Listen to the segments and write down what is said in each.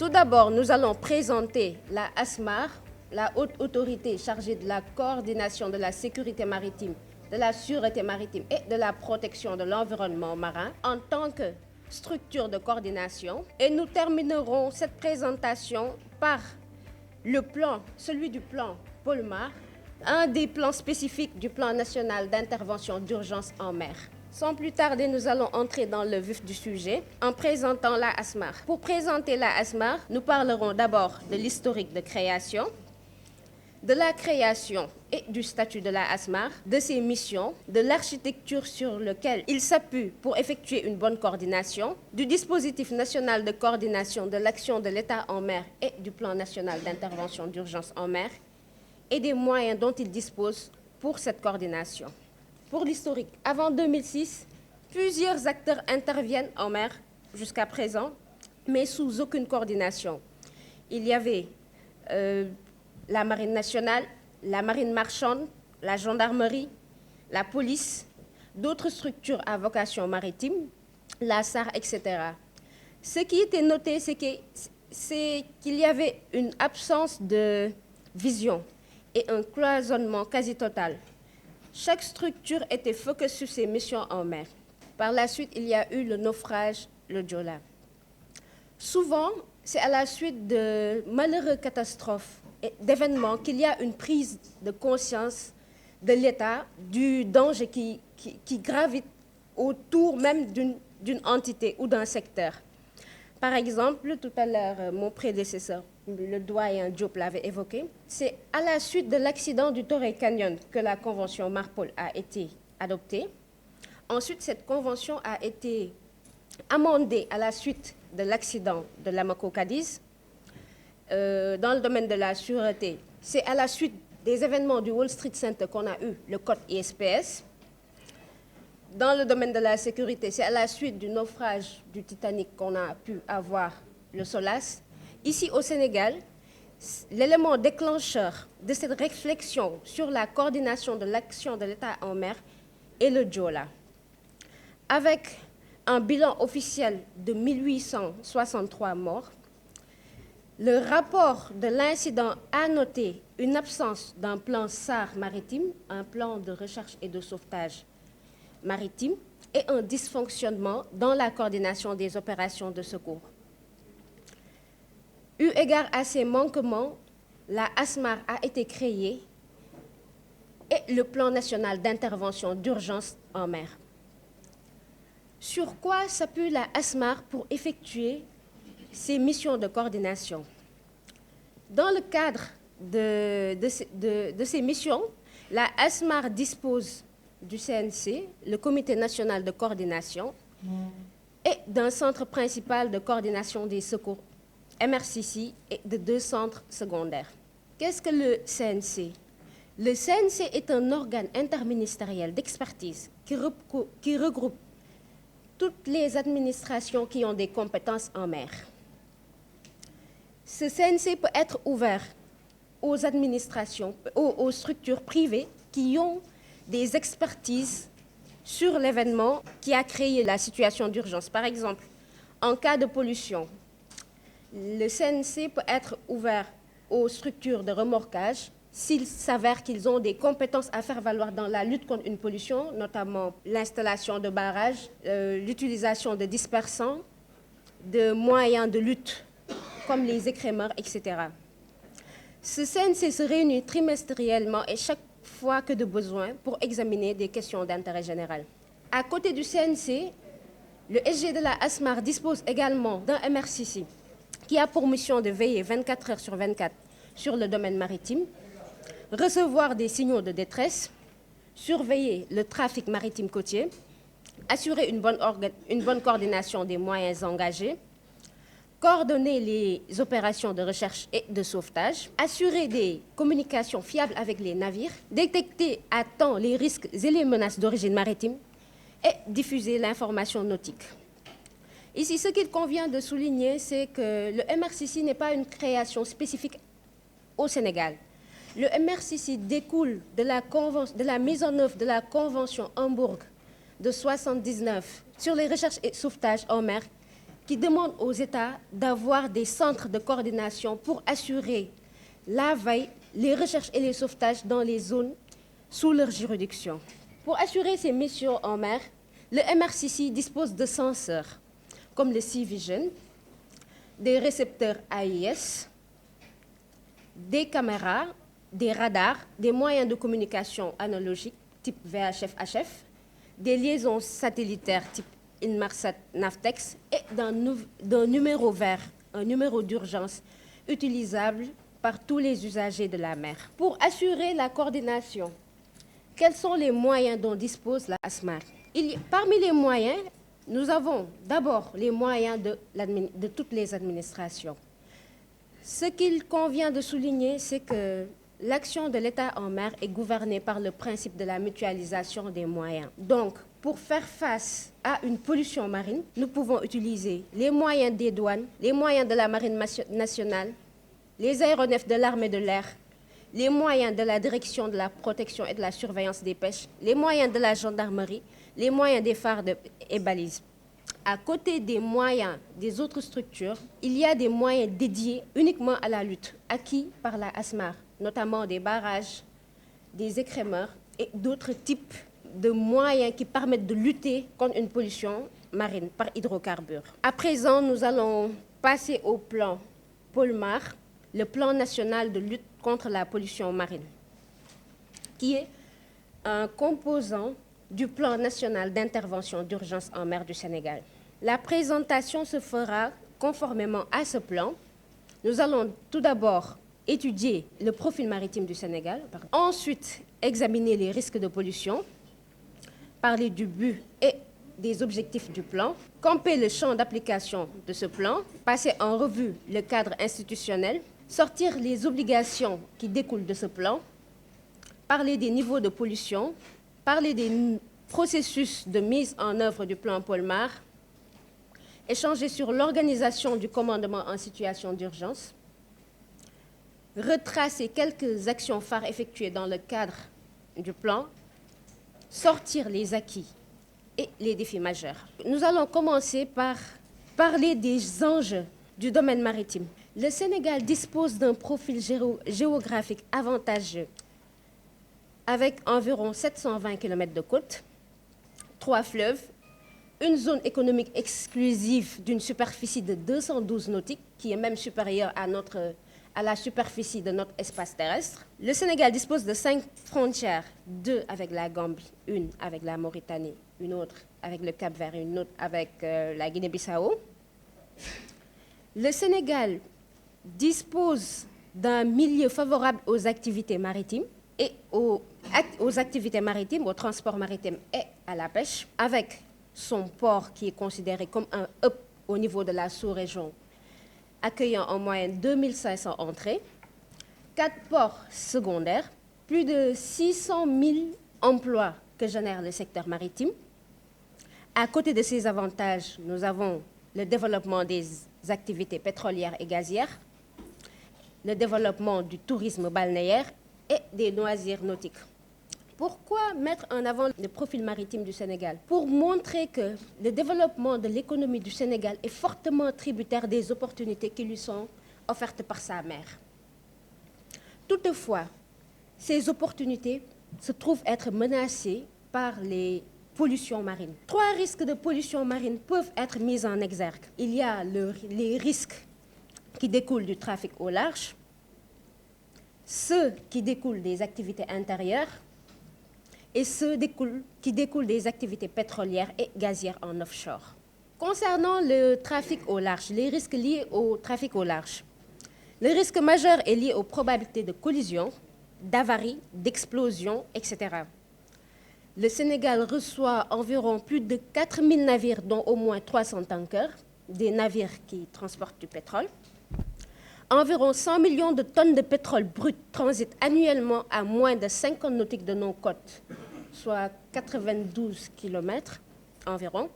Tout d'abord, nous allons présenter la ASMAR, la haute autorité chargée de la coordination de la sécurité maritime, de la sûreté maritime et de la protection de l'environnement marin en tant que structure de coordination. Et nous terminerons cette présentation par le plan, celui du plan Polmar, un des plans spécifiques du plan national d'intervention d'urgence en mer. Sans plus tarder, nous allons entrer dans le vif du sujet en présentant la ASMAR. Pour présenter la ASMAR, nous parlerons d'abord de l'historique de création, de la création et du statut de la ASMAR, de ses missions, de l'architecture sur laquelle il s'appuie pour effectuer une bonne coordination, du dispositif national de coordination de l'action de l'État en mer et du plan national d'intervention d'urgence en mer, et des moyens dont il dispose pour cette coordination. Pour l'historique, avant 2006, plusieurs acteurs interviennent en mer jusqu'à présent, mais sous aucune coordination. Il y avait la marine nationale, la marine marchande, la gendarmerie, la police, d'autres structures à vocation maritime, la SAR, etc. Ce qui était noté, c'est qu'il y avait une absence de vision et un cloisonnement quasi total. Chaque structure était focus sur ses missions en mer. Par la suite, il y a eu le naufrage, le Joola. Souvent, c'est à la suite de malheureuses catastrophes et d'événements qu'il y a une prise de conscience de l'État, du danger qui gravite autour même d'une entité ou d'un secteur. Par exemple, tout à l'heure, mon prédécesseur, le doyen Diop l'avait évoqué, c'est à la suite de l'accident du Torrey Canyon que la convention MARPOL a été adoptée. Ensuite, cette convention a été amendée à la suite de l'accident de l'Amaco Cadiz. Dans le domaine de la sûreté, c'est à la suite des événements du Wall Street Center qu'on a eu le code ISPS. Dans le domaine de la sécurité, c'est à la suite du naufrage du Titanic qu'on a pu avoir le SOLAS. Ici au Sénégal, l'élément déclencheur de cette réflexion sur la coordination de l'action de l'État en mer est le Joola. Avec un bilan officiel de 1863 morts, le rapport de l'incident a noté une absence d'un plan SAR maritime, un plan de recherche et de sauvetage maritime, et un dysfonctionnement dans la coordination des opérations de secours. Eu égard à ces manquements, la ASMAR a été créée et le plan national d'intervention d'urgence en mer. Sur quoi s'appuie la ASMAR pour effectuer ces missions de coordination? Dans le cadre de ces missions, la ASMAR dispose du CNC, le Comité national de coordination, et d'un centre principal de coordination des secours, MRCC, et de 2 centres secondaires. Qu'est-ce que le CNC? Le CNC est un organe interministériel d'expertise qui regroupe toutes les administrations qui ont des compétences en mer. Ce CNC peut être ouvert aux administrations, aux structures privées qui ont des expertises sur l'événement qui a créé la situation d'urgence. Par exemple, en cas de pollution, le CNC peut être ouvert aux structures de remorquage s'il s'avère qu'ils ont des compétences à faire valoir dans la lutte contre une pollution, notamment l'installation de barrages, l'utilisation de dispersants, de moyens de lutte comme les écrémeurs, etc. Ce CNC se réunit trimestriellement et chaque fois que de besoin pour examiner des questions d'intérêt général. À côté du CNC, le SG de la ASMAR dispose également d'un MRCC qui a pour mission de veiller 24 heures sur 24 sur le domaine maritime, recevoir des signaux de détresse, surveiller le trafic maritime côtier, assurer une bonne coordination des moyens engagés, coordonner les opérations de recherche et de sauvetage, assurer des communications fiables avec les navires, détecter à temps les risques et les menaces d'origine maritime et diffuser l'information nautique. Ici, ce qu'il convient de souligner, c'est que le MRCC n'est pas une création spécifique au Sénégal. Le MRCC découle de la mise en œuvre de la Convention Hambourg de 1979 sur les recherches et sauvetages en mer qui demande aux États d'avoir des centres de coordination pour assurer la veille, les recherches et les sauvetages dans les zones sous leur juridiction. Pour assurer ces missions en mer, le MRCC dispose de senseurs comme le Sea Vision, des récepteurs AIS, des caméras, des radars, des moyens de communication analogiques type VHF-HF, des liaisons satellitaires type Inmarsat Navtex et d'un numéro vert, un numéro d'urgence utilisable par tous les usagers de la mer. Pour assurer la coordination, quels sont les moyens dont dispose la ASMAR? Parmi les moyens, nous avons d'abord les moyens de toutes les administrations. Ce qu'il convient de souligner, c'est que l'action de l'État en mer est gouvernée par le principe de la mutualisation des moyens. Donc, pour faire face à une pollution marine, nous pouvons utiliser les moyens des douanes, les moyens de la marine nationale, les aéronefs de l'armée de l'air, les moyens de la direction de la protection et de la surveillance des pêches, les moyens de la gendarmerie, les moyens des phares et balises. À côté des moyens des autres structures, il y a des moyens dédiés uniquement à la lutte, acquis par la ASMAR, notamment des barrages, des écrémeurs et d'autres types de moyens qui permettent de lutter contre une pollution marine par hydrocarbures. À présent, nous allons passer au plan Polmar, le plan national de lutte contre la pollution marine, qui est un composant du plan national d'intervention d'urgence en mer du Sénégal. La présentation se fera conformément à ce plan. Nous allons tout d'abord étudier le profil maritime du Sénégal, ensuite examiner les risques de pollution, parler du but et des objectifs du plan, camper le champ d'application de ce plan, passer en revue le cadre institutionnel, sortir les obligations qui découlent de ce plan, parler des niveaux de pollution, parler des processus de mise en œuvre du plan Polmar, échanger sur l'organisation du commandement en situation d'urgence, retracer quelques actions phares effectuées dans le cadre du plan, sortir les acquis et les défis majeurs. Nous allons commencer par parler des enjeux du domaine maritime. Le Sénégal dispose d'un profil géographique avantageux avec environ 720 km de côte, 3 fleuves, une zone économique exclusive d'une superficie de 212 nautiques, qui est même supérieure à la superficie de notre espace terrestre. Le Sénégal dispose de 5 frontières, 2 avec la Gambie, une avec la Mauritanie, une autre avec le Cap-Vert et une autre avec la Guinée-Bissau. Le Sénégal dispose d'un milieu favorable aux activités maritimes et aux activités maritimes, au transport maritime et à la pêche, avec son port qui est considéré comme un hub au niveau de la sous-région, accueillant en moyenne 2500 entrées, 4 ports secondaires, plus de 600 000 emplois que génère le secteur maritime. À côté de ces avantages, nous avons le développement des activités pétrolières et gazières, le développement du tourisme balnéaire et des loisirs nautiques. Pourquoi mettre en avant le profil maritime du Sénégal? Pour montrer que le développement de l'économie du Sénégal est fortement tributaire des opportunités qui lui sont offertes par sa mer. Toutefois, ces opportunités se trouvent être menacées par les pollutions marines. 3 risques de pollution marine peuvent être mis en exergue. Il y a les risques qui découlent du trafic au large, ceux qui découlent des activités intérieures, et ceux qui découlent des activités pétrolières et gazières en offshore. Concernant le trafic au large, les risques liés au trafic au large, le risque majeur est lié aux probabilités de collision, d'avarie, d'explosion, etc. Le Sénégal reçoit environ plus de 4000 navires, dont au moins 300 tankers, des navires qui transportent du pétrole. Environ 100 millions de tonnes de pétrole brut transitent annuellement à moins de 50 nautiques de nos côtes, soit 92 km environ.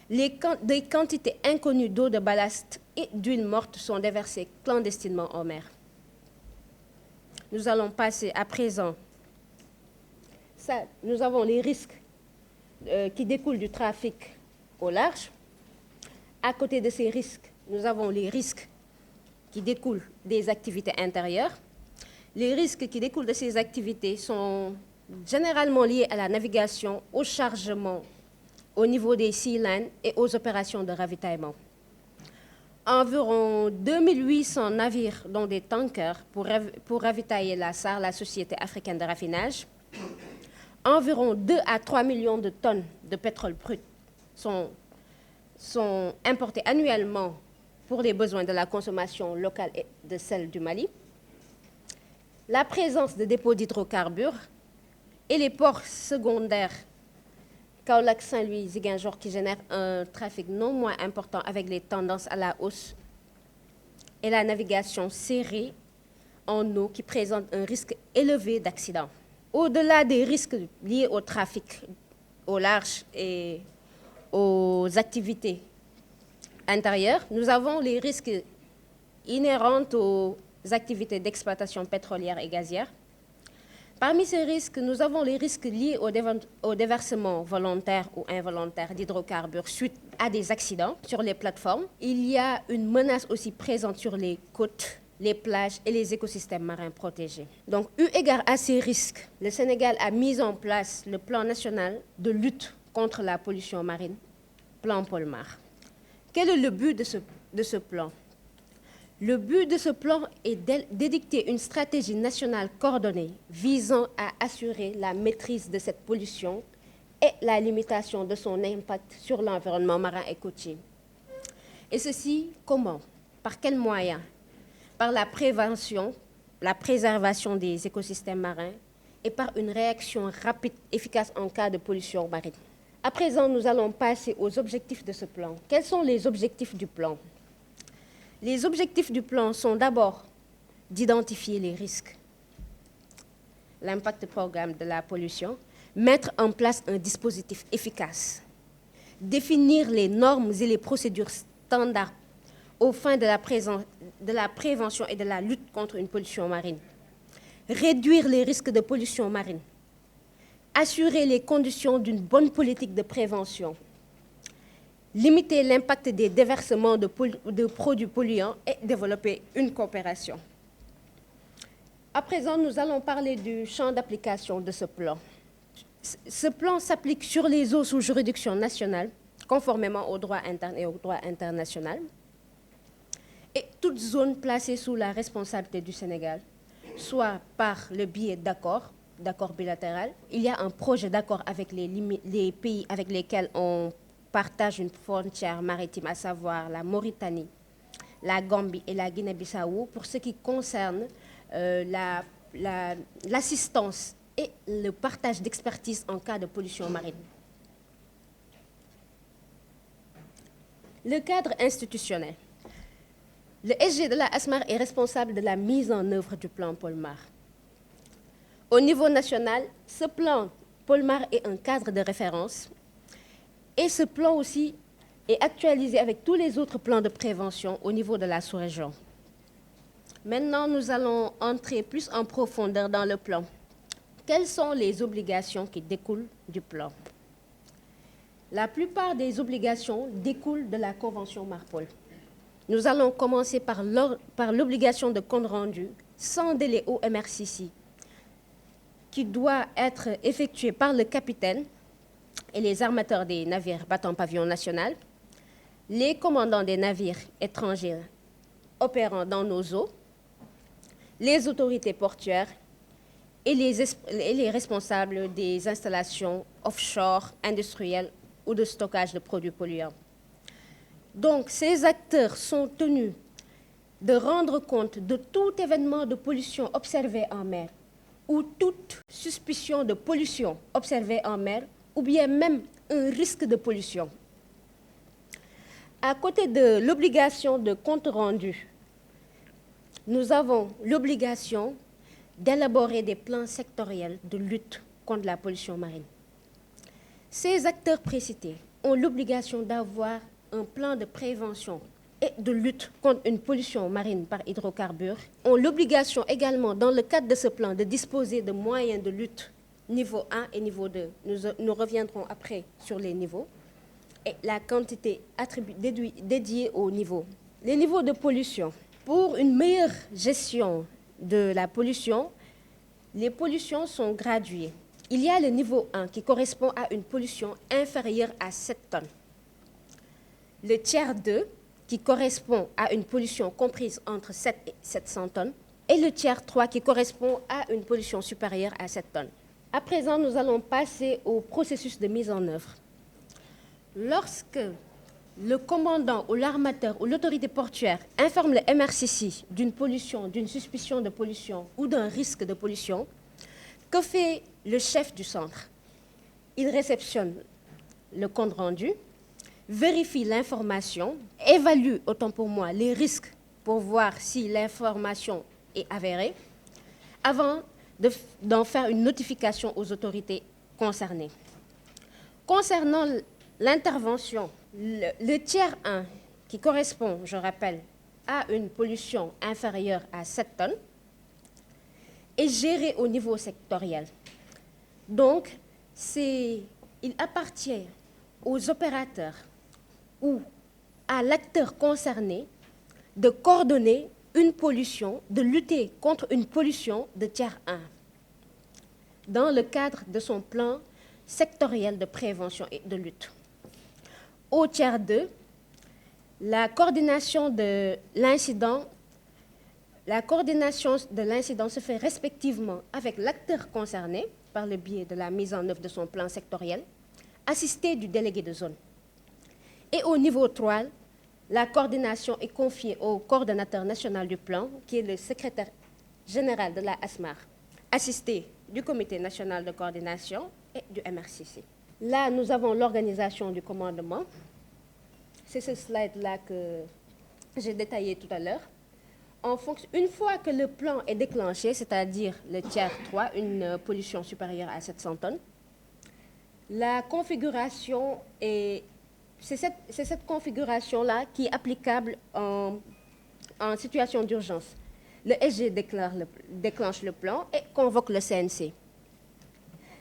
Des quantités inconnues d'eau de ballast et d'huile morte sont déversées clandestinement en mer. Nous allons passer à présent. Nous avons les risques qui découlent du trafic au large. À côté de ces risques, nous avons les risques qui découlent des activités intérieures. Les risques qui découlent de ces activités sont généralement liés à la navigation, au chargement, au niveau des sea lines et aux opérations de ravitaillement. Environ 2800 navires, dont des tankers, pour ravitailler la SAR, la Société africaine de raffinage. Environ 2 à 3 millions de tonnes de pétrole brut sont importées annuellement pour les besoins de la consommation locale et de celle du Mali. La présence de dépôts d'hydrocarbures et les ports secondaires Kaolack, Saint-Louis, Ziguinchor qui génèrent un trafic non moins important avec les tendances à la hausse et la navigation serrée en eau qui présente un risque élevé d'accident. Au-delà des risques liés au trafic au large et aux activités intérieures, nous avons les risques inhérents aux activités d'exploitation pétrolière et gazière. Parmi ces risques, nous avons les risques liés au déversement volontaire ou involontaire d'hydrocarbures suite à des accidents sur les plateformes. Il y a une menace aussi présente sur les côtes, les plages et les écosystèmes marins protégés. Donc, eu égard à ces risques, le Sénégal a mis en place le plan national de lutte contre la pollution marine, plan Polmar. Quel est le but de ce plan? Le but de ce plan est d'édicter une stratégie nationale coordonnée visant à assurer la maîtrise de cette pollution et la limitation de son impact sur l'environnement marin et côtier. Et ceci, comment? Par quels moyens? Par la prévention, la préservation des écosystèmes marins et par une réaction rapide, efficace en cas de pollution marine. À présent, nous allons passer aux objectifs de ce plan. Quels sont les objectifs du plan? Les objectifs du plan sont d'abord d'identifier les risques, l'impact programme de la pollution, mettre en place un dispositif efficace, définir les normes et les procédures standards aux fins de la prévention et de la lutte contre une pollution marine, réduire les risques de pollution marine, assurer les conditions d'une bonne politique de prévention, limiter l'impact des déversements de produits polluants et développer une coopération. À présent, nous allons parler du champ d'application de ce plan. Ce plan s'applique sur les eaux sous juridiction nationale, conformément au droit interne et au droit international, et toute zone placée sous la responsabilité du Sénégal, soit par le biais d'accords bilatéraux. Il y a un projet d'accord avec les pays avec lesquels on partage une frontière maritime, à savoir la Mauritanie, la Gambie et la Guinée-Bissau, pour ce qui concerne l'assistance et le partage d'expertise en cas de pollution marine. Le cadre institutionnel. Le SG de la ASMAR est responsable de la mise en œuvre du plan Polmar. Au niveau national, ce plan Polmar est un cadre de référence. Et ce plan aussi est actualisé avec tous les autres plans de prévention au niveau de la sous-région. Maintenant, nous allons entrer plus en profondeur dans le plan. Quelles sont les obligations qui découlent du plan? La plupart des obligations découlent de la Convention Marpol. Nous allons commencer par l'obligation de compte rendu sans délai au MRCC, qui doit être effectué par le capitaine et les armateurs des navires battant pavillon national, les commandants des navires étrangers opérant dans nos eaux, les autorités portuaires et les responsables des installations offshore, industrielles ou de stockage de produits polluants. Donc, ces acteurs sont tenus de rendre compte de tout événement de pollution observé en mer ou toute suspicion de pollution observée en mer ou bien même un risque de pollution. À côté de l'obligation de compte rendu, nous avons l'obligation d'élaborer des plans sectoriels de lutte contre la pollution marine. Ces acteurs précités ont l'obligation d'avoir un plan de prévention et de lutte contre une pollution marine par hydrocarbures, ont l'obligation également, dans le cadre de ce plan, de disposer de moyens de lutte niveau 1 et niveau 2. Nous reviendrons après sur les niveaux. et la quantité dédiée au niveau. Les niveaux de pollution. Pour une meilleure gestion de la pollution, les pollutions sont graduées. Il y a le niveau 1 qui correspond à une pollution inférieure à 7 tonnes. Le tiers 2 qui correspond à une pollution comprise entre 7 et 700 tonnes. Et le tiers 3 qui correspond à une pollution supérieure à 7 tonnes. À présent, nous allons passer au processus de mise en œuvre. Lorsque le commandant ou l'armateur ou l'autorité portuaire informe le MRCC d'une pollution, d'une suspicion de pollution ou d'un risque de pollution, que fait le chef du centre? Il réceptionne le compte rendu, vérifie l'information, évalue, autant pour moi, les risques pour voir si l'information est avérée, avant d'en faire une notification aux autorités concernées. Concernant l'intervention, le tiers 1, qui correspond, je rappelle, à une pollution inférieure à 7 tonnes, est géré au niveau sectoriel. Donc, il appartient aux opérateurs ou à l'acteur concerné de coordonner une pollution, de lutter contre une pollution de tiers 1 dans le cadre de son plan sectoriel de prévention et de lutte. Au tiers 2, la coordination de l'incident se fait respectivement avec l'acteur concerné par le biais de la mise en œuvre de son plan sectoriel, assisté du délégué de zone. Et au niveau 3, la coordination est confiée au coordonnateur national du plan, qui est le secrétaire général de la ASMAR, assisté du comité national de coordination et du MRCC. Là, nous avons l'organisation du commandement. C'est ce slide-là que j'ai détaillé tout à l'heure. Une fois que le plan est déclenché, c'est-à-dire le tiers 3, une pollution supérieure à 700 tonnes, la configuration c'est cette configuration-là qui est applicable en situation d'urgence. Le SG déclenche le plan et convoque le CNC.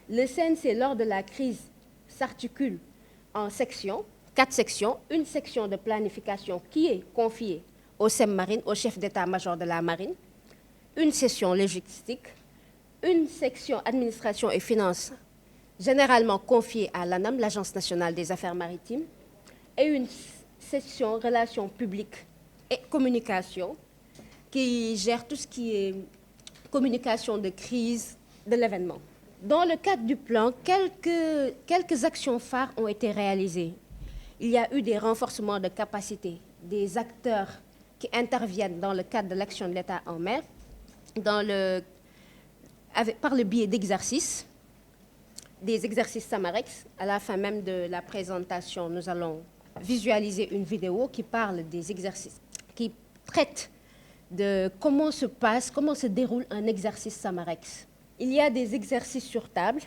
Le CNC, lors de la crise, s'articule en sections, 4 sections, une section de planification qui est confiée au SEM Marine, au chef d'état-major de la Marine, une section logistique, une section administration et finances, généralement confiée à l'ANAM, l'Agence nationale des affaires maritimes, et une section relations publiques et communication, qui gère tout ce qui est communication de crise de l'événement. Dans le cadre du plan, quelques actions phares ont été réalisées. Il y a eu des renforcements de capacité des acteurs qui interviennent dans le cadre de l'action de l'État en mer, par le biais d'exercices, des exercices Samarex. À la fin même de la présentation, nous allons visualiser une vidéo qui parle des exercices, qui traite de comment se déroule un exercice Samarex. Il y a des exercices sur table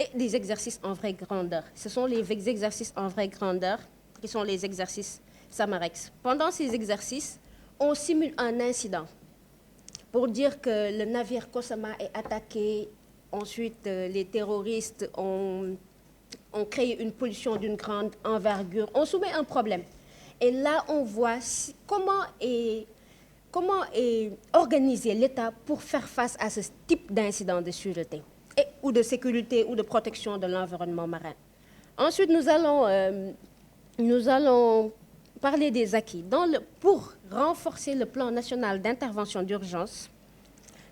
et des exercices en vraie grandeur. Ce sont les exercices en vraie grandeur qui sont les exercices Samarex. Pendant ces exercices, on simule un incident pour dire que le navire Kosama est attaqué. Ensuite, les terroristes ont créé une pollution d'une grande envergure. On soumet un problème. Et là, on voit comment est organisé l'État pour faire face à ce type d'incident de sûreté, ou de sécurité, ou de protection de l'environnement marin. Ensuite, nous allons parler des acquis. Pour renforcer le plan national d'intervention d'urgence,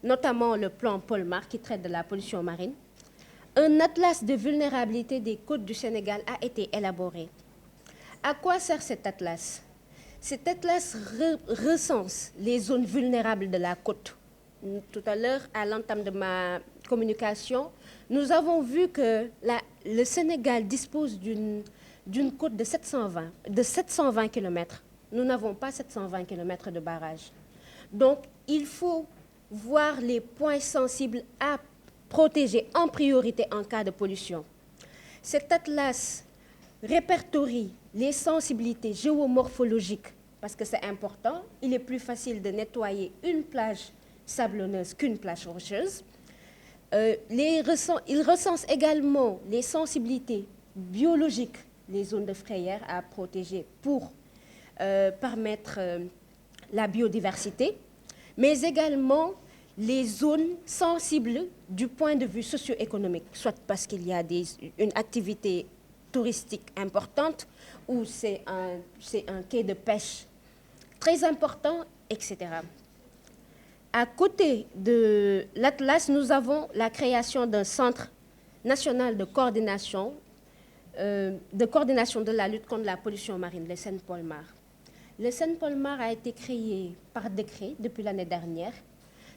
notamment le plan Polmar qui traite de la pollution marine, un atlas de vulnérabilité des côtes du Sénégal a été élaboré. À quoi sert cet atlas? Cet atlas recense les zones vulnérables de la côte. Tout à l'heure, à l'entame de ma communication, nous avons vu que le Sénégal dispose d'une côte de 720 km. Nous n'avons pas 720 km de barrage. Donc, il faut voir les points sensibles à protéger en priorité en cas de pollution. Cet atlas répertorie les sensibilités géomorphologiques, parce que c'est important. Il est plus facile de nettoyer une plage sablonneuse qu'une plage rocheuse. Il recense également les sensibilités biologiques les zones de frayère à protéger pour permettre la biodiversité, mais également les zones sensibles du point de vue socio-économique, soit parce qu'il y a une activité touristique importante ou c'est un quai de pêche très important, etc. À côté de l'Atlas, nous avons la création d'un centre national de coordination de la lutte contre la pollution marine, le CENPOLMAR. Le CENPOLMAR a été créé par décret depuis l'année dernière,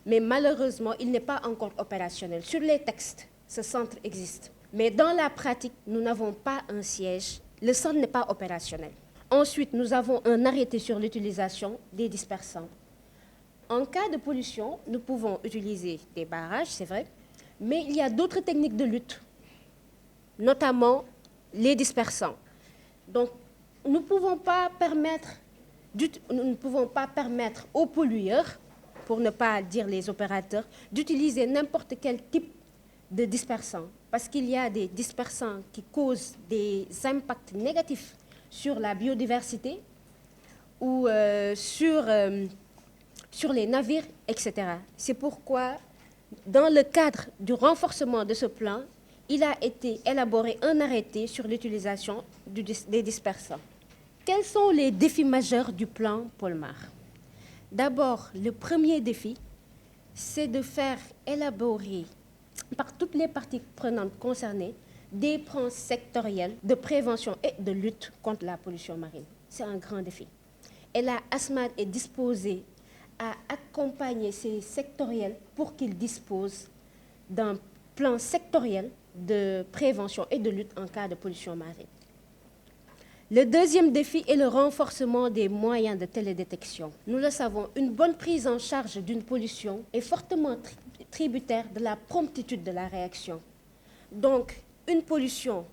mais malheureusement, il n'est pas encore opérationnel. Sur les textes, ce centre existe, mais dans la pratique, nous n'avons pas un siège. Le centre n'est pas opérationnel. Ensuite, nous avons un arrêté sur l'utilisation des dispersants. En cas de pollution, nous pouvons utiliser des barrages, c'est vrai, mais il y a d'autres techniques de lutte, notamment les dispersants. Donc, nous ne pouvons pas permettre aux pollueurs, pour ne pas dire les opérateurs, d'utiliser n'importe quel type de dispersant, parce qu'il y a des dispersants qui causent des impacts négatifs sur la biodiversité ou sur les navires, etc. C'est pourquoi, dans le cadre du renforcement de ce plan, il a été élaboré un arrêté sur l'utilisation des dispersants. Quels sont les défis majeurs du plan Polmar? D'abord, le premier défi, c'est de faire élaborer par toutes les parties prenantes concernées des plans sectoriels de prévention et de lutte contre la pollution marine. C'est un grand défi. Et la ASMAD est disposée à accompagner ces sectoriels pour qu'ils disposent d'un plan sectoriel de prévention et de lutte en cas de pollution marine. Le deuxième défi est le renforcement des moyens de télédétection. Nous le savons, une bonne prise en charge d'une pollution est fortement tributaire de la promptitude de la réaction. Donc, une pollution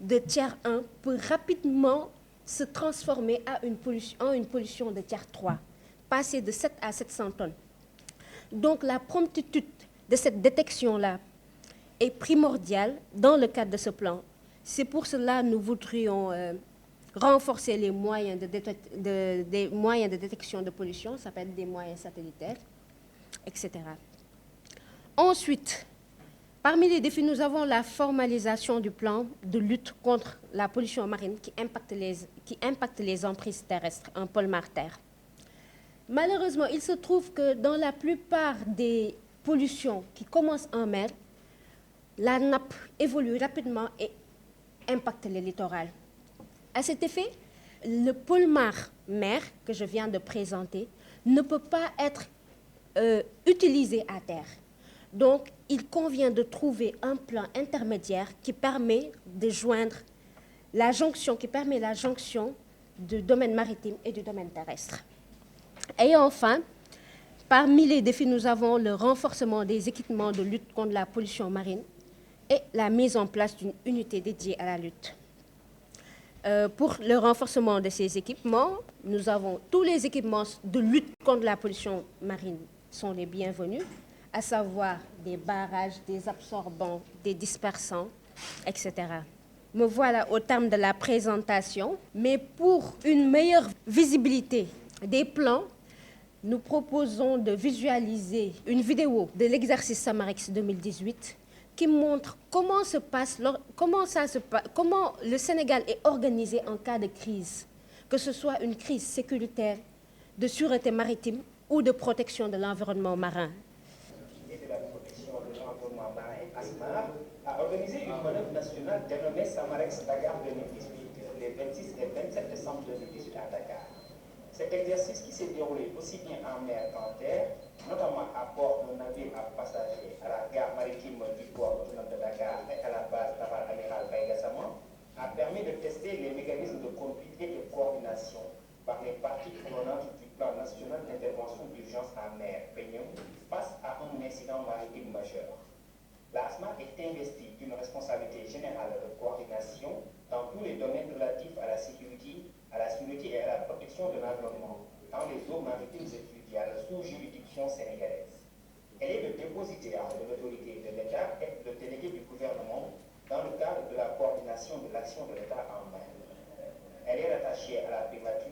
de tiers 1 peut rapidement se transformer en une pollution de tiers 3, passer de 7 à 700 tonnes. Donc, la promptitude de cette détection-là est primordiale dans le cadre de ce plan. C'est pour cela que nous voudrions renforcer les moyens des moyens de détection de pollution, ça s'appelle des moyens satellitaires, etc. Ensuite, parmi les défis, nous avons la formalisation du plan de lutte contre la pollution marine qui impacte les emprises terrestres en Polmar terre. Malheureusement, il se trouve que dans la plupart des pollutions qui commencent en mer, la nappe évolue rapidement et impacte les littorales. À cet effet, le Polmar mer que je viens de présenter ne peut pas être utilisé à terre. Donc, il convient de trouver un plan intermédiaire qui permet de joindre la jonction du domaine maritime et du domaine terrestre. Et enfin, parmi les défis, nous avons le renforcement des équipements de lutte contre la pollution marine et la mise en place d'une unité dédiée à la lutte. Pour le renforcement de ces équipements, nous avons tous les équipements de lutte contre la pollution marine sont les bienvenus, à savoir des barrages, des absorbants, des dispersants, etc. Me voilà au terme de la présentation, mais pour une meilleure visibilité des plans, nous proposons de visualiser une vidéo de l'exercice Samarix 2018 qui montre comment le Sénégal est organisé en cas de crise, que ce soit une crise sécuritaire, de sûreté maritime ou de protection de l'environnement marin. Et de la protection de l'environnement marin et ASMAR a organisé une manœuvre nationale dénommée Samarex Dakar 2018, les 26 et 27 décembre 2018 à Dakar. Cet exercice qui s'est déroulé aussi bien en mer qu'en terre, notamment à bord d'un navire à passagers à la gare maritime du port autonome de Dakar et à la base navale amiral Baye-Gassama, a permis de tester les mécanismes de conduite et de coordination par les parties prenantes du plan national d'intervention d'urgence en mer, PNIOM, face à un incident maritime majeur. L'ASMA est investie d'une responsabilité générale de coordination dans tous les domaines relatifs à la sécurité et à la protection de l'environnement dans les eaux maritimes et fluviales sous juridiction sénégalaise. Elle est le dépositaire de l'autorité de l'État et le délégué du gouvernement dans le cadre de la coordination de l'action de l'État en mer.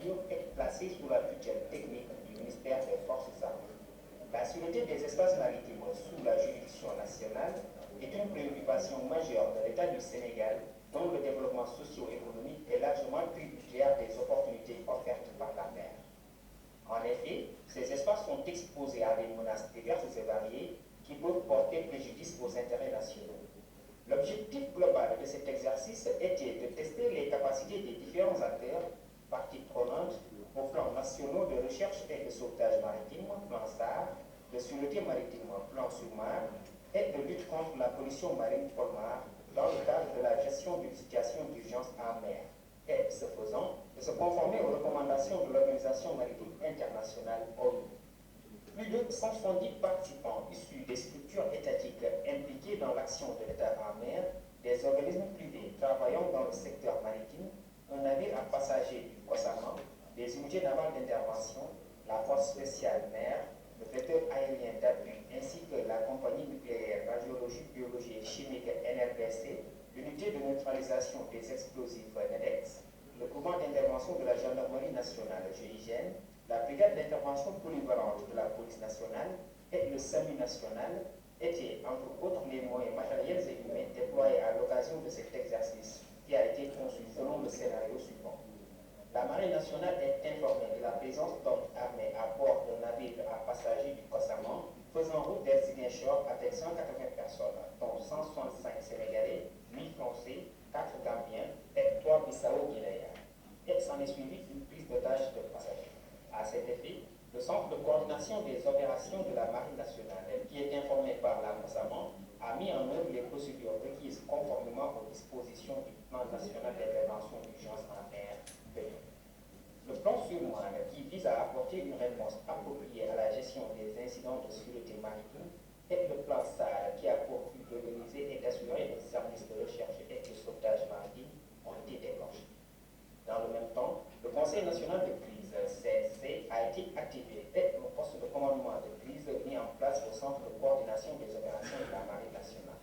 infrastructures est placée sous la tutelle technique du ministère des Forces armées. La sûreté des espaces maritimes sous la juridiction nationale est une préoccupation majeure de l'État du Sénégal, dont le développement socio-économique est largement tributaire des opportunités offertes par la mer. En effet, ces espaces sont exposés à des menaces diverses et variées qui peuvent porter préjudice aux intérêts nationaux. L'objectif global de cet exercice était de tester les capacités des différents acteurs, parties prenantes, aux plans nationaux de recherche et de sauvetage maritime, plan SAR, de sûreté maritime, plan SUMAR, et de lutte contre la pollution marine POLMAR dans le cadre de la gestion d'une situation d'urgence en mer, et, ce faisant, de se conformer aux recommandations de l'Organisation maritime internationale ONU. Plus de 170 participants issus des structures étatiques impliquées dans l'action de l'État en mer, des organismes privés travaillant dans le secteur maritime, un navire à passagers du COSAMA, des unités navales d'intervention, la force spéciale mer, le vecteur aérien d'appui ainsi que la compagnie nucléaire radiologie, biologie et chimique NRBC, l'unité de neutralisation des explosifs NEDEX, le groupement d'intervention de la gendarmerie nationale GIGN, la brigade d'intervention polyvalente de la police nationale et le SAMU national étaient, entre autres, les moyens matériels et humains déployés à l'occasion de cet exercice qui a été conçu selon le scénario suivant. La marine nationale est informée de la présence d'hommes armés à bord d'un navire à passagers du COSAMA faisant route vers Ziguinchor avec 180 personnes, dont 165 Sénégalais, 8 Français, 4 Gambiens et 3 Bissau-Guinéens. Et s'en est suivi une prise d'otage de passagers. À cet effet, le Centre de coordination des opérations de la Marine nationale, qui est informé par la COSAMA, a mis en œuvre les procédures requises conformément aux dispositions du Plan national d'intervention d'urgence en mer. Le plan SUMAR, qui vise à apporter une réponse appropriée à la gestion des incidents de sécurité maritime, et le plan SAR, qui a pour but d'organiser et d'assurer un service de recherche et de sauvetage maritime, ont été déclenchés. Dans le même temps, le Conseil national de crise, CNC, a été activé et le poste de commandement de crise mis en place au Centre de coordination des opérations de la Marine nationale.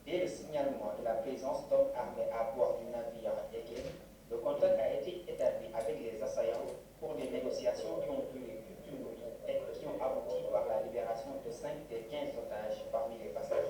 Dès le signalement de la présence d'hommes armés à bord du navire Egen, le contact a été établi avec les assaillants pour des négociations qui ont duré plus d'une nuit et qui ont abouti par la libération de 5 des 15 otages parmi les passagers.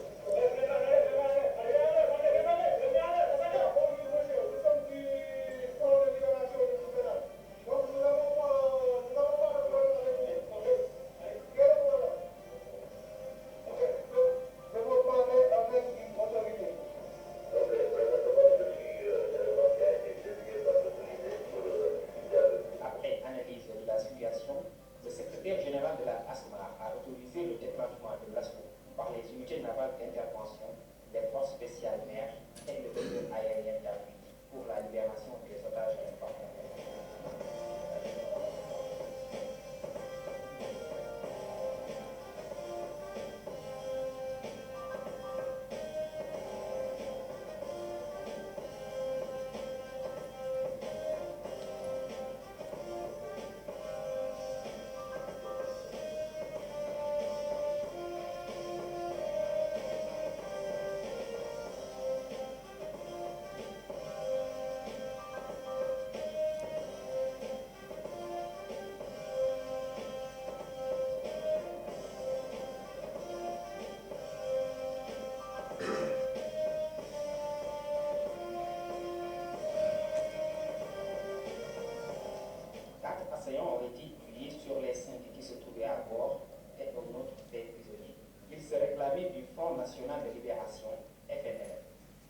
National de libération, FNL.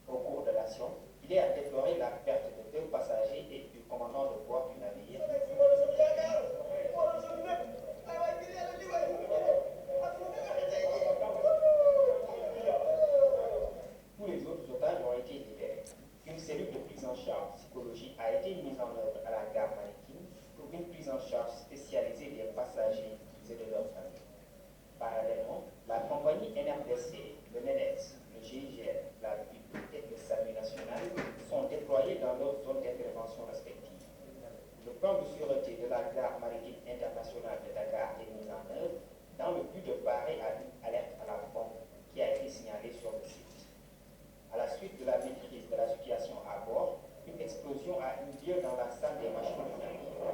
Au cours de l'action, il est à déplorer la perte de 2 passagers et du commandant de bord du navire. Tous les autres otages ont été libérés. Une cellule de prise en charge psychologique a été mise en œuvre à la gare maritime pour une prise en charge spécialisée des passagers et de leurs familles. Parallèlement, la compagnie NRDC, le NEDEX, le GIGN, la BIP et le SAMU national sont déployés dans leurs zones d'intervention respectives. Le plan de sûreté de la gare maritime internationale de Dakar est mis en œuvre dans le but de parer à une alerte à la bombe qui a été signalée sur le site. À la suite de la maîtrise de la situation à bord, une explosion a eu lieu dans la salle des machines du navire.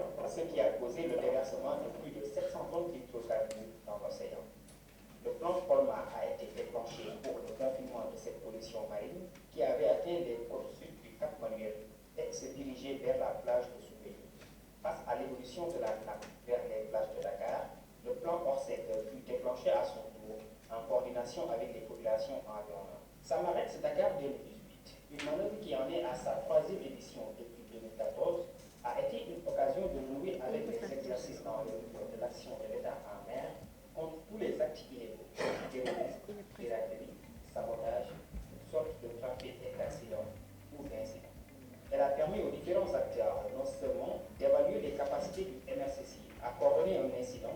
protection marine qui avait atteint les côtes sud du Cap Manuel et se dirigeait vers la plage de Soubé. Face à l'évolution de la nappe vers les plages de Dakar, le plan Orsec fut déclenché à son tour en coordination avec les populations environnantes. Samarex Dakar 2018, une manœuvre qui en est à sa 3e édition depuis 2014, a été une occasion de nouer avec les exercices dans le cadre de l'action de l'État en mer contre tous les actes illégaux, terrorisme, piraterie, sabotage, toutes sortes de trafic et d'accidents ou d'incidents. Elle a permis aux différents acteurs non seulement d'évaluer les capacités du MRCC à coordonner un incident,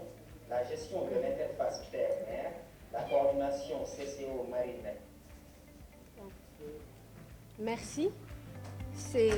la gestion de l'interface terre-mer, la coordination CCO marine. Merci. C'est